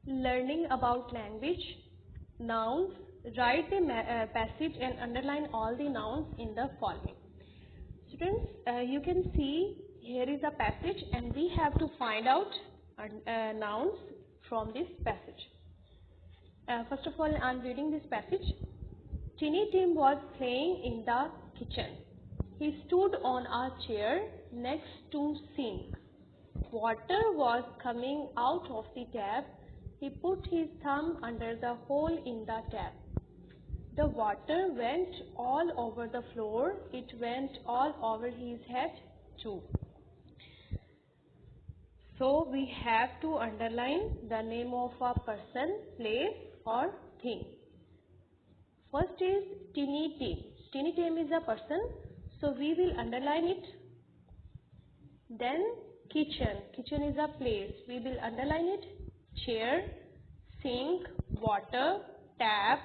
Learning about language, nouns. Write a passage and underline all the nouns in the following. Students, you can see here is a passage and we have to find out nouns from this passage. First of all, I am reading this passage. Tiny Tim was playing in the kitchen. He stood on a chair next to sink. Water was coming out of the tap. He put his thumb under the hole in the tap. The water went all over the floor. It went all over his head too. So we have to underline the name of a person, place or thing. First is Tiny Tim. Tiny Tim is a person, so we will underline it. Then kitchen. Kitchen is a place. We will underline it. Chair, sink, water, tap,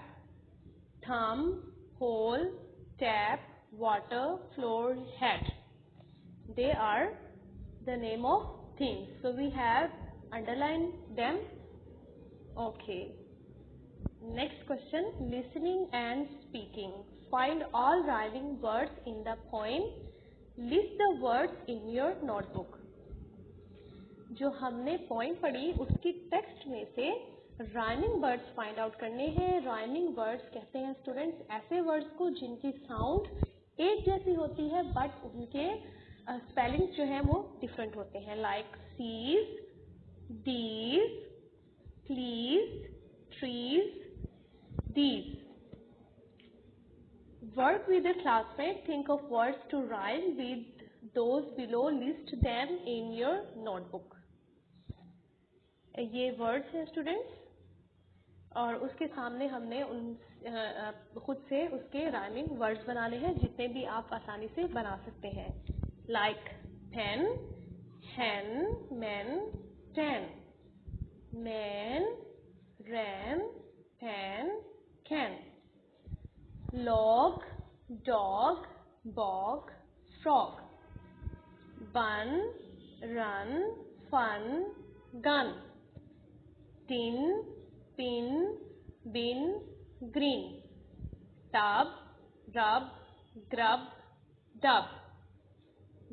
thumb, hole, tap, water, floor, head. They are the name of things. So we have underlined them. Okay. Next question. Listening and speaking. Find all rhyming words in the poem. List the words in your notebook. जो हमने poem पढ़ी उसकी text में से rhyming words find out करने हैं. Rhyming words कहते हैं स्टूडेंट्स ऐसे वर्ड्स को जिनकी साउंड एक जैसी होती है बट उनके स्पेलिंग जो है वो डिफरेंट होते हैं. Like sees, these, please, trees, these. Work with a classmate. Think of words to rhyme with those below. List them in your notebook. ये वर्ड्स हैं स्टूडेंट्स और उसके सामने हमने खुद से उसके राइमिंग वर्ड्स बनाने हैं जितने भी आप आसानी से बना सकते हैं. Like pen, hen, men, ten, man, ran, pan, can. Log, dog, bog, frog. Bun, run, fun, gun. Tin, pin, bin, green. Tub, rub, grub, dub.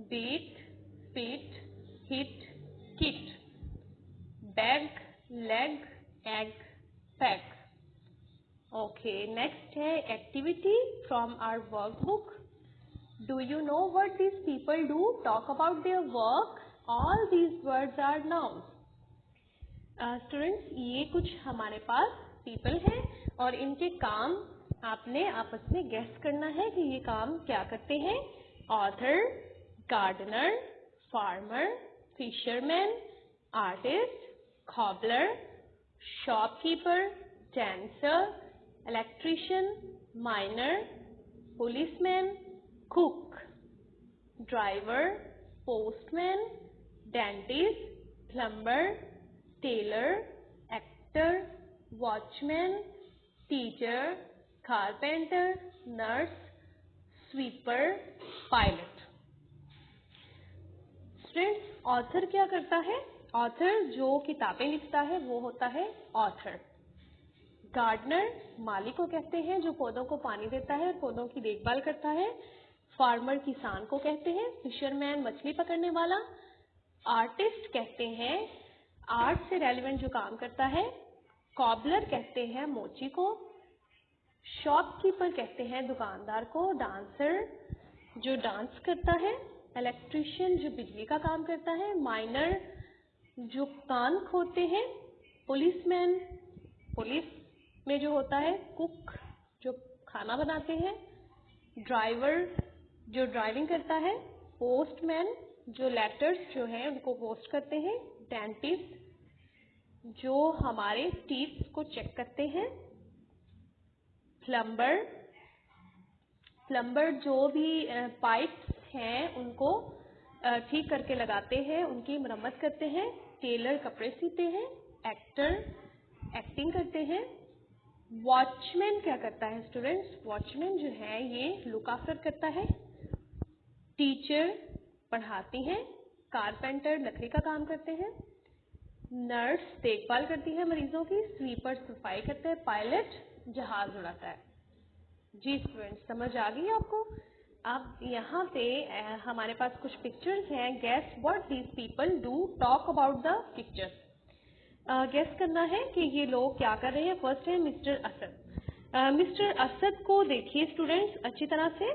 Beat, spit, hit, kit. Bag, leg, egg, pack. Okay, next है activity from our workbook. Do you know what these people do? Talk about their work. All these words are nouns. Students, ये कुछ हमारे पास people हैं और इनके काम आपने आपस में guess करना है कि ये काम क्या करते हैं. Author, gardener, farmer, fisherman, artist, cobbler, shopkeeper, dancer, electrician, miner, policeman, cook, driver, postman, dentist, plumber, tailor, actor, watchman, teacher, carpenter, nurse, sweeper, pilot. Students, author क्या करता है? Author जो किताबें लिखता है वो होता है author. गार्डनर माली को कहते हैं जो पौधों को पानी देता है, पौधों की देखभाल करता है. फार्मर किसान को कहते हैं. फिशरमैन मछली पकड़ने वाला. आर्टिस्ट कहते हैं आर्ट से रेलिवेंट जो काम करता है. कॉबलर कहते हैं मोची को. शॉपकीपर कहते हैं दुकानदार को. डांसर जो डांस करता है. इलेक्ट्रिशियन जो बिजली का काम करता है. माइनर जो कान खोदते हैं. पुलिसमैन पुलिस में जो होता है. कुक जो खाना बनाते हैं. ड्राइवर जो ड्राइविंग करता है. पोस्टमैन जो लेटर्स जो हैं उनको पोस्ट करते हैं. डेंटिस्ट जो हमारे टीथ को चेक करते हैं. प्लम्बर जो भी पाइप्स हैं उनको ठीक करके लगाते हैं, उनकी मरम्मत करते हैं. टेलर कपड़े सीते हैं. एक्टर एक्टिंग करते हैं. वॉचमैन क्या करता है स्टूडेंट्स? वॉचमैन जो है ये लुक आफ्टर करता है. टीचर पढ़ाती हैं. कारपेंटर लकड़ी का काम करते हैं. नर्स देखभाल करती है मरीजों की, स्वीपर सफाई करते हैं, पायलट जहाज उड़ाता है। जी स्टूडेंट्स, समझ आ गई आपको? अब यहाँ पे हमारे पास कुछ पिक्चर्स हैं। Guess what these people do, talk about the pictures. Guess करना है कि ये लोग क्या कर रहे हैं। फर्स्ट है मिस्टर असद। मिस्टर असद को देखिए स्टूडेंट्स अच्छी तरह से।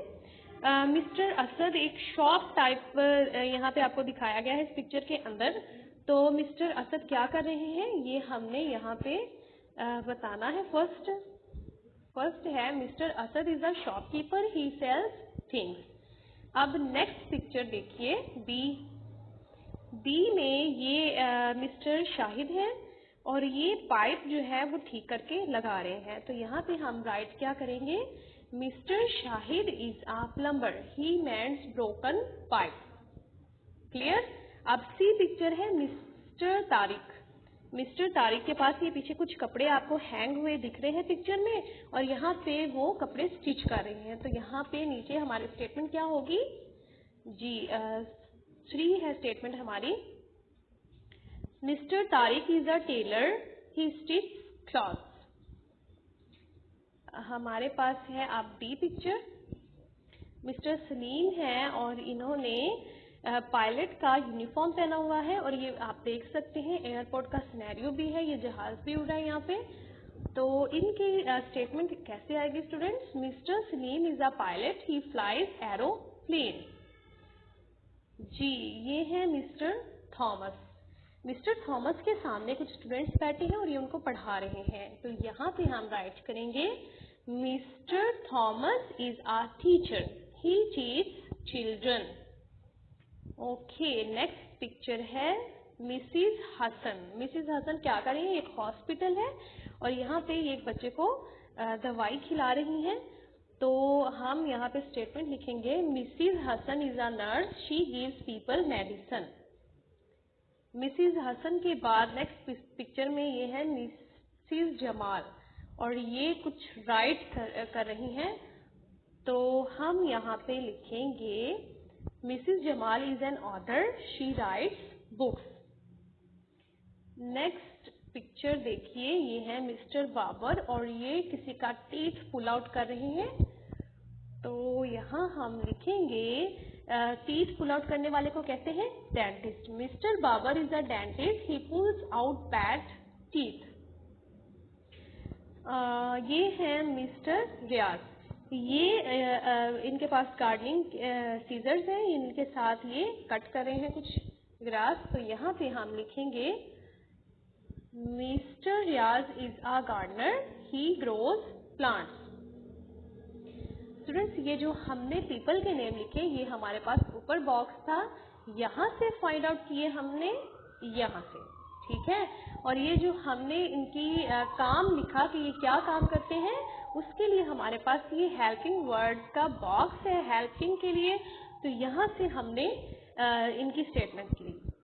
मिस्टर असद एक शॉप टाइप यहाँ पे आपको दिखाया गया है इस पिक्चर के अंदर। तो मिस्टर असद क्या कर रहे हैं ये हमने यहाँ पे बताना है। फर्स्ट है mister Asad is a shopkeeper, he sells things. अब नेक्स्ट पिक्चर देखिए बी में ये मिस्टर शाहिद है और ये पाइप जो है वो ठीक करके लगा रहे हैं। तो यहाँ पे हम राइट क्या करेंगे, mister Shahid is a plumber, he mends broken pipe. Clear? अब सी पिक्चर है मिस्टर तारिक। मिस्टर तारिक के पास ये पीछे कुछ कपड़े आपको हैंग हुए दिख रहे हैं पिक्चर में, और यहाँ पे वो कपड़े स्टिच कर रहे हैं। तो यहाँ पे नीचे हमारी स्टेटमेंट क्या होगी जी, 3 है स्टेटमेंट हमारी। Mister Tariq is a tailor, he stitch clothes. हमारे पास है अब डी पिक्चर। मिस्टर सलीम है और इन्होंने पायलट का यूनिफॉर्म पहना हुआ है, और ये आप देख सकते हैं एयरपोर्ट का सिनेरियो भी है, ये जहाज भी उड़ रहा है यहाँ पे। तो इनकी स्टेटमेंट कैसे आएगी students? Mister Salim is a pilot, he flies aeroplane. जी, ये है मिस्टर थॉमस। मिस्टर थॉमस के सामने कुछ स्टूडेंट्स बैठे हैं और ये उनको पढ़ा रहे हैं। तो यहाँ पे हम राइट करेंगे mister Thomas is a teacher, he teach children. Okay, next picture है मिसिज हसन। मिसिज हसन क्या कर रही है, एक हॉस्पिटल है और यहाँ पे एक बच्चे को दवाई खिला रही हैं। तो हम यहाँ पे स्टेटमेंट लिखेंगे Mrs Hasan is a nurse, she gives people medicine. Mrs Hasan के बाद नेक्स्ट पिक्चर में ये है मिसिज जमाल और ये कुछ राइट कर रही हैं। तो हम यहाँ पे लिखेंगे Mrs Jamal is an author, she writes books. Next picture देखिए, ये है मिस्टर बाबर और ये किसी का टीथ पुल आउट कर रहे हैं। तो यहाँ हम लिखेंगे टीथ पुल आउट करने वाले को कहते हैं dentist. Mister Babar is a dentist, he pulls out bad teeth. ये है मिस्टर रियाज, ये इनके पास गार्डनिंग सीजर्स हैं, इनके साथ ये कट कर रहे हैं कुछ ग्रास। तो यहाँ पे हम लिखेंगे mister Riyaz is a gardener, he grows plants. Students, ये जो हमने पीपल के नेम लिखे ये हमारे पास ऊपर बॉक्स था, यहाँ से फाइंड आउट किए हमने यहाँ से, ठीक है। और ये जो हमने इनकी काम लिखा कि ये क्या काम करते हैं, उसके लिए हमारे पास ये हेल्पिंग वर्ड्स का बॉक्स है हेल्पिंग के लिए। तो यहाँ से हमने इनकी स्टेटमेंट लिखी।